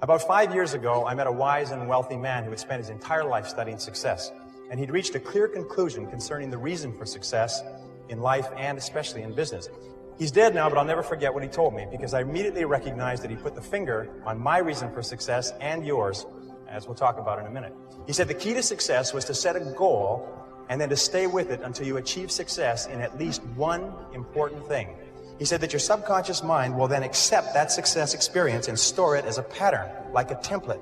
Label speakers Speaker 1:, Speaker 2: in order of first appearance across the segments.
Speaker 1: About 5 years ago, I met a wise and wealthy man who had spent his entire life studying success, and he'd reached a clear conclusion concerning the reason for success in life and especially in business. He's dead now, but I'll never forget what he told me, because I immediately recognized that he put the finger on my reason for success and yours, as we'll talk about in a minute. He said the key to success was to set a goal and then to stay with it until you achieve success in at least one important thing. He said that your subconscious mind will then accept that success experience and store it as a pattern, like a template.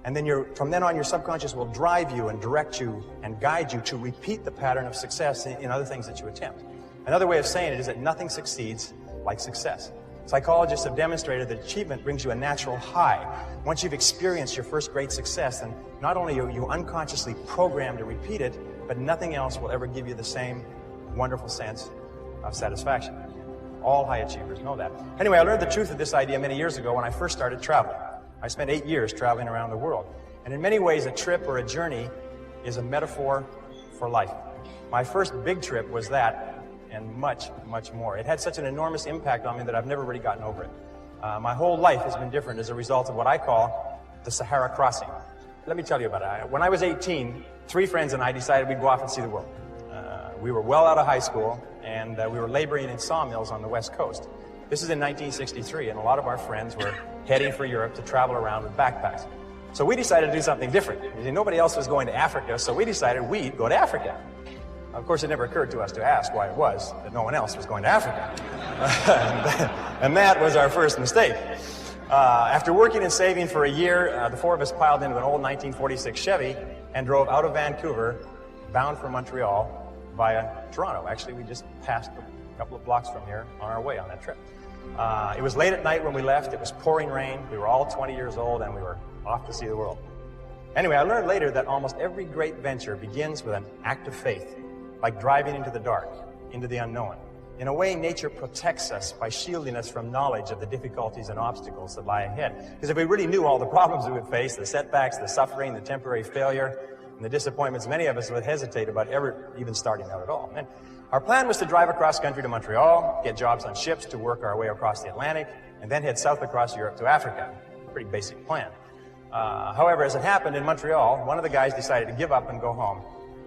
Speaker 1: And then from then on, your subconscious will drive you and direct you and guide you to repeat the pattern of success in other things that you attempt. Another way of saying it is that nothing succeeds like success. Psychologists have demonstrated that achievement brings you a natural high. Once you've experienced your first great success, then not only are you unconsciously programmed to repeat it, but nothing else will ever give you the same wonderful sense of satisfaction. All high achievers know that. Anyway, I learned the truth of this idea many years ago when I first started traveling. I spent 8 years traveling around the world. And in many ways, a trip or a journey is a metaphor for life. My first big trip was that, and much, much more. It had such an enormous impact on me that I've never really gotten over it. My whole life has been different as a result of what I call the Sahara crossing. Let me tell you about it. When I was 18, 3 friends and I decided we'd go off and see the world. We were well out of high school, and we were laboring in sawmills on the West Coast. This is in 1963, and a lot of our friends were heading for Europe to travel around with backpacks. So we decided to do something different. Nobody else was going to Africa, so we decided we'd go to Africa. Of course, it never occurred to us to ask why it was that no one else was going to Africa. And that was our first mistake. After working and saving for a year, the 4 of us piled into an old 1946 Chevy and drove out of Vancouver, bound for Montreal, via Toronto. Actually, we just passed a couple of blocks from here on our way on that trip. It was late at night when we left. It was pouring rain. We were all 20 years old, and we were off to see the world. Anyway, I learned later that almost every great venture begins with an act of faith, like driving into the dark, into the unknown. In a way, nature protects us by shielding us from knowledge of the difficulties and obstacles that lie ahead. Because if we really knew all the problems we would face, the setbacks, the suffering, the temporary failure, and the disappointments, many of us would hesitate about ever even starting out at all. And our plan was to drive across country to Montreal, get jobs on ships to work our way across the Atlantic, and then head south across Europe to Africa. Pretty basic plan. However, as it happened in Montreal, one of the guys decided to give up and go home,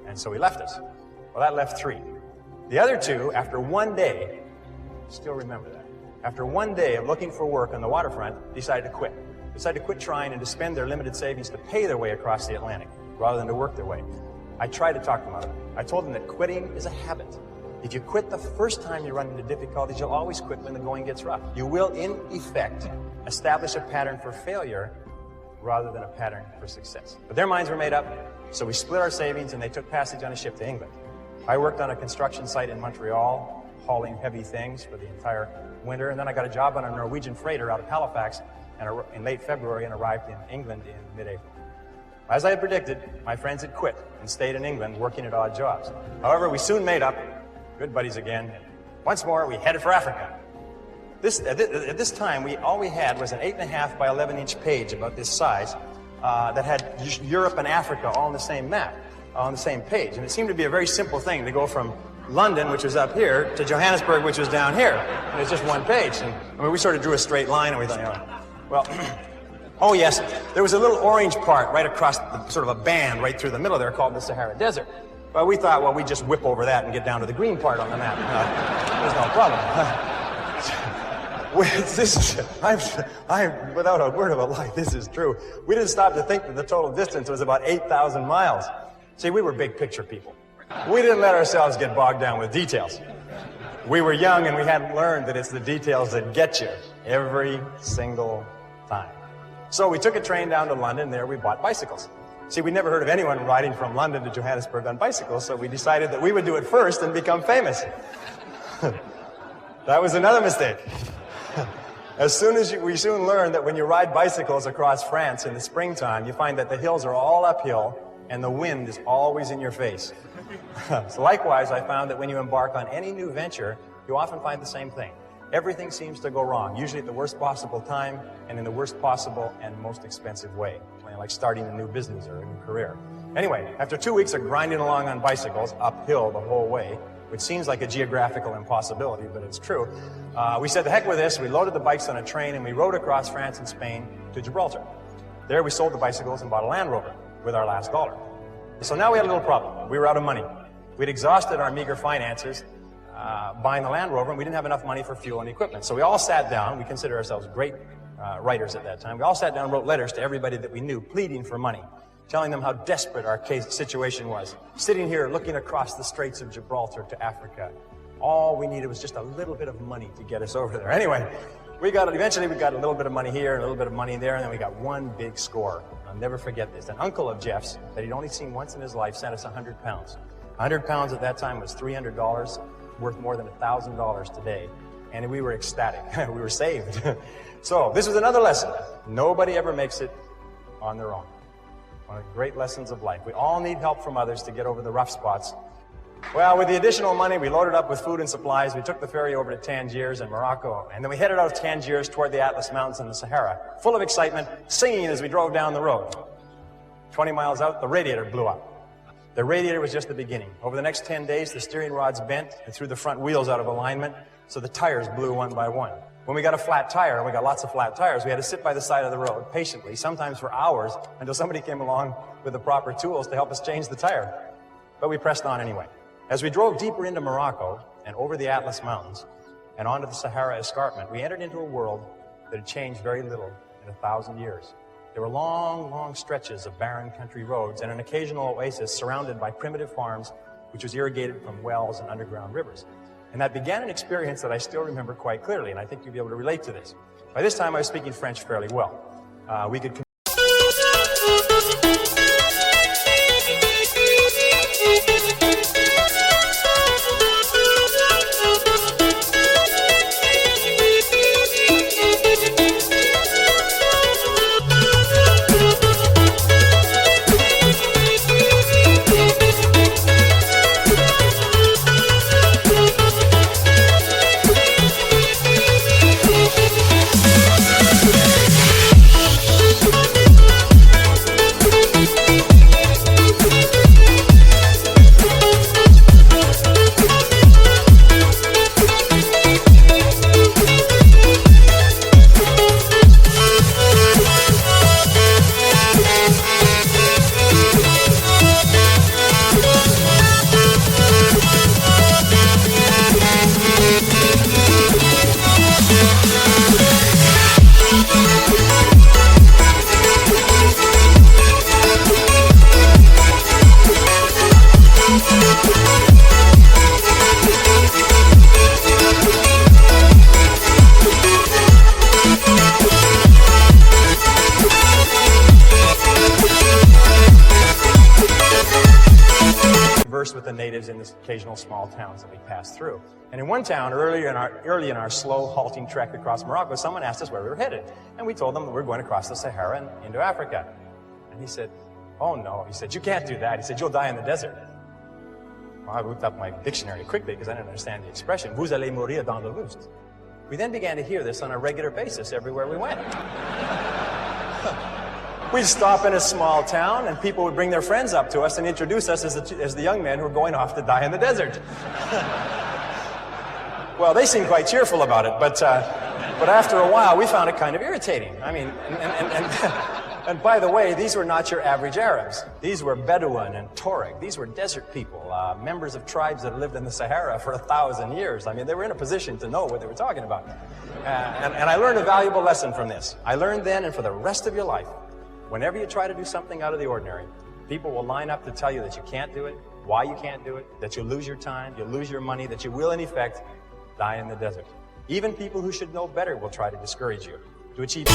Speaker 1: and so he left us. Well, that left 3. The other 2, after one day, still remember that, after one day of looking for work on the waterfront, decided to quit. Decided to quit trying and to spend their limited savings to pay their way across the Atlantic, rather than to work their way. I tried to talk them out of it. I told them that quitting is a habit. If you quit the first time you run into difficulties, you'll always quit when the going gets rough. You will, in effect, establish a pattern for failure rather than a pattern for success. But their minds were made up, so we split our savings and they took passage on a ship to England. I worked on a construction site in Montreal, hauling heavy things for the entire winter, and then I got a job on a Norwegian freighter out of Halifax in late February and arrived in England in mid-April. As I had predicted, my friends had quit and stayed in England working at odd jobs. However, we soon made up, good buddies again, and once more we headed for Africa. At this time, all we had was an 8.5 by 11-inch page about this size that had Europe and Africa all on the same map, on the same page. And it seemed to be a very simple thing to go from London, which was up here, to Johannesburg, which was down here. And it's just one page. And I mean, we sort of drew a straight line, and we thought, well, oh yes, there was a little orange part right across sort of a band right through the middle there called the Sahara Desert. Well, we thought, well, we'd just whip over that and get down to the green part on the map. There's no problem. I'm without a word of a lie, this is true. We didn't stop to think that the total distance was about 8,000 miles. See, we were big picture people. We didn't let ourselves get bogged down with details. We were young and we hadn't learned that it's the details that get you every single time. So we took a train down to London. There we bought bicycles. See, we'd never heard of anyone riding from London to Johannesburg on bicycles, so we decided that we would do it first and become famous. That was another mistake. We soon learned that when you ride bicycles across France in the springtime, you find that the hills are all uphill and the wind is always in your face. So likewise, I found that when you embark on any new venture, you often find the same thing. Everything seems to go wrong, usually at the worst possible time and in the worst possible and most expensive way, like starting a new business or a new career. Anyway, after 2 weeks of grinding along on bicycles, uphill the whole way, which seems like a geographical impossibility, but it's true, we said, the heck with this. We loaded the bikes on a train and we rode across France and Spain to Gibraltar. There we sold the bicycles and bought a Land Rover with our last dollar. So now we had a little problem. We were out of money. We'd exhausted our meager finances buying the Land Rover, and we didn't have enough money for fuel and equipment. So we all sat down. We considered ourselves great writers at that time. We all sat down and wrote letters to everybody that we knew, pleading for money, telling them how desperate our situation was. Sitting here looking across the Straits of Gibraltar to Africa. All we needed was just a little bit of money to get us over there. Anyway, eventually we got a little bit of money here and a little bit of money there, and then we got one big score. I'll never forget this. An uncle of Jeff's that he'd only seen once in his life sent us 100 pounds. 100 pounds at that time was $300, worth more than $1,000 today. And we were ecstatic. We were saved. So this was another lesson. Nobody ever makes it on their own. One of the great lessons of life. We all need help from others to get over the rough spots. Well, with the additional money, we loaded up with food and supplies. We took the ferry over to Tangiers in Morocco, and then we headed out of Tangiers toward the Atlas Mountains and the Sahara, full of excitement, singing as we drove down the road. 20 miles out, the radiator blew up. The radiator was just the beginning. Over the next 10 days, the steering rods bent and threw the front wheels out of alignment, so the tires blew one by one. When we got a flat tire, and we got lots of flat tires, we had to sit by the side of the road patiently, sometimes for hours, until somebody came along with the proper tools to help us change the tire. But we pressed on anyway. As we drove deeper into Morocco and over the Atlas Mountains and onto the Sahara Escarpment, we entered into a world that had changed very little in 1,000 years. There were long, long stretches of barren country roads and an occasional oasis surrounded by primitive farms, which was irrigated from wells and underground rivers. And that began an experience that I still remember quite clearly, and I think you'll be able to relate to this. By this time, I was speaking French fairly well. We could with the natives in the occasional small towns that we passed through. And in one town, early in our slow, halting trek across Morocco, someone asked us where we were headed. And we told them that we were going across the Sahara and into Africa. And he said, "Oh no," he said, "you can't do that." He said, "You'll die in the desert." Well, I looked up my dictionary quickly because I didn't understand the expression. "Vous allez mourir dans le lust." We then began to hear this on a regular basis everywhere we went. We'd stop in a small town, and people would bring their friends up to us and introduce us as the young men who were going off to die in the desert. Well, they seemed quite cheerful about it, but after a while, we found it kind of irritating. I mean, and by the way, these were not your average Arabs. These were Bedouin and Tuareg. These were desert people, members of tribes that lived in the Sahara for 1,000 years. I mean, they were in a position to know what they were talking about. And I learned a valuable lesson from this. I learned then, and for the rest of your life, whenever you try to do something out of the ordinary, people will line up to tell you that you can't do it, why you can't do it, that you'll lose your time, you'll lose your money, that you will, in effect, die in the desert. Even people who should know better will try to discourage you to achieve.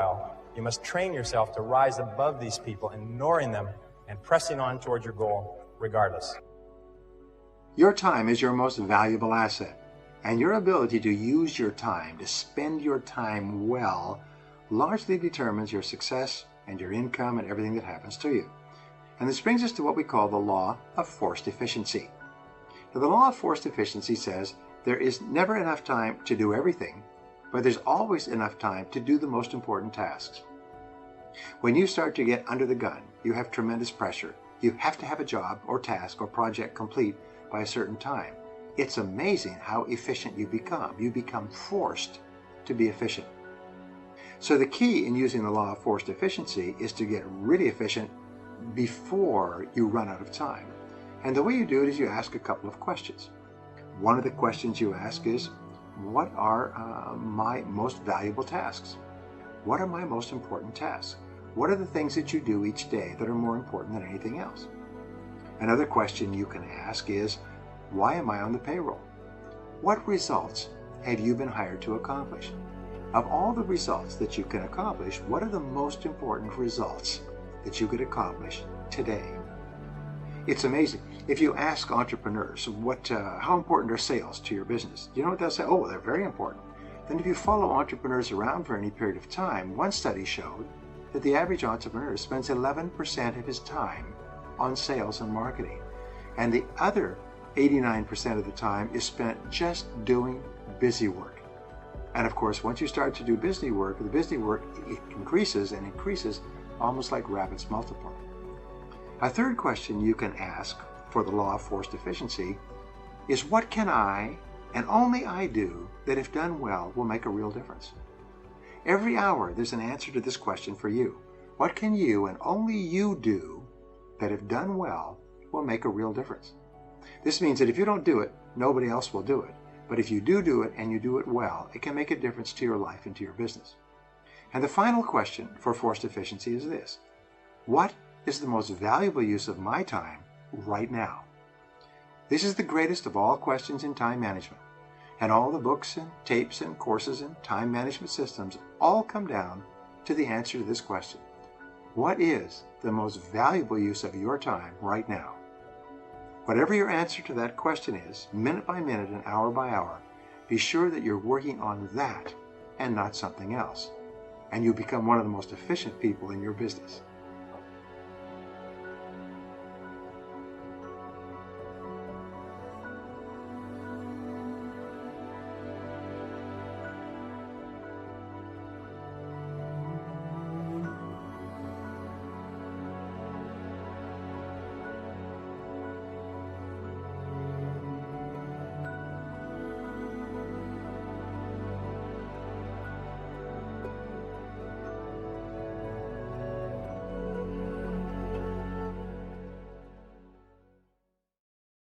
Speaker 1: while, you must train yourself to rise above these people, ignoring them and pressing on towards your goal regardless.
Speaker 2: Your time is your most valuable asset, and your ability to use your time, to spend your time well, largely determines your success and your income and everything that happens to you. And this brings us to what we call the law of forced efficiency. Now, the law of forced efficiency says there is never enough time to do everything, but there's always enough time to do the most important tasks. When you start to get under the gun, you have tremendous pressure. You have to have a job or task or project complete by a certain time. It's amazing how efficient you become. You become forced to be efficient. So the key in using the law of forced efficiency is to get really efficient before you run out of time. And the way you do it is you ask a couple of questions. One of the questions you ask is, what are my most valuable tasks? What are my most important tasks? What are the things that you do each day that are more important than anything else? Another question you can ask is, why am I on the payroll? What results have you been hired to accomplish? Of all the results that you can accomplish, what are the most important results that you could accomplish today? It's amazing. If you ask entrepreneurs how important are sales to your business, you know what they'll say? Oh, they're very important. Then if you follow entrepreneurs around for any period of time, one study showed that the average entrepreneur spends 11% of his time on sales and marketing, and the other 89% of the time is spent just doing busy work. And of course, once you start to do busy work, the busy work it increases and increases almost like rabbits multiply. A third question you can ask for the law of forced efficiency is, what can I and only I do that if done well will make a real difference? Every hour there's an answer to this question for you. What can you and only you do that if done well will make a real difference? This means that if you don't do it, nobody else will do it. But if you do it and you do it well, it can make a difference to your life and to your business. And the final question for forced efficiency is this: what is the most valuable use of my time right now? This is the greatest of all questions in time management. And all the books and tapes and courses and time management systems all come down to the answer to this question. What is the most valuable use of your time right now? Whatever your answer to that question is, minute by minute and hour by hour, be sure that you're working on that and not something else. And you become one of the most efficient people in your business.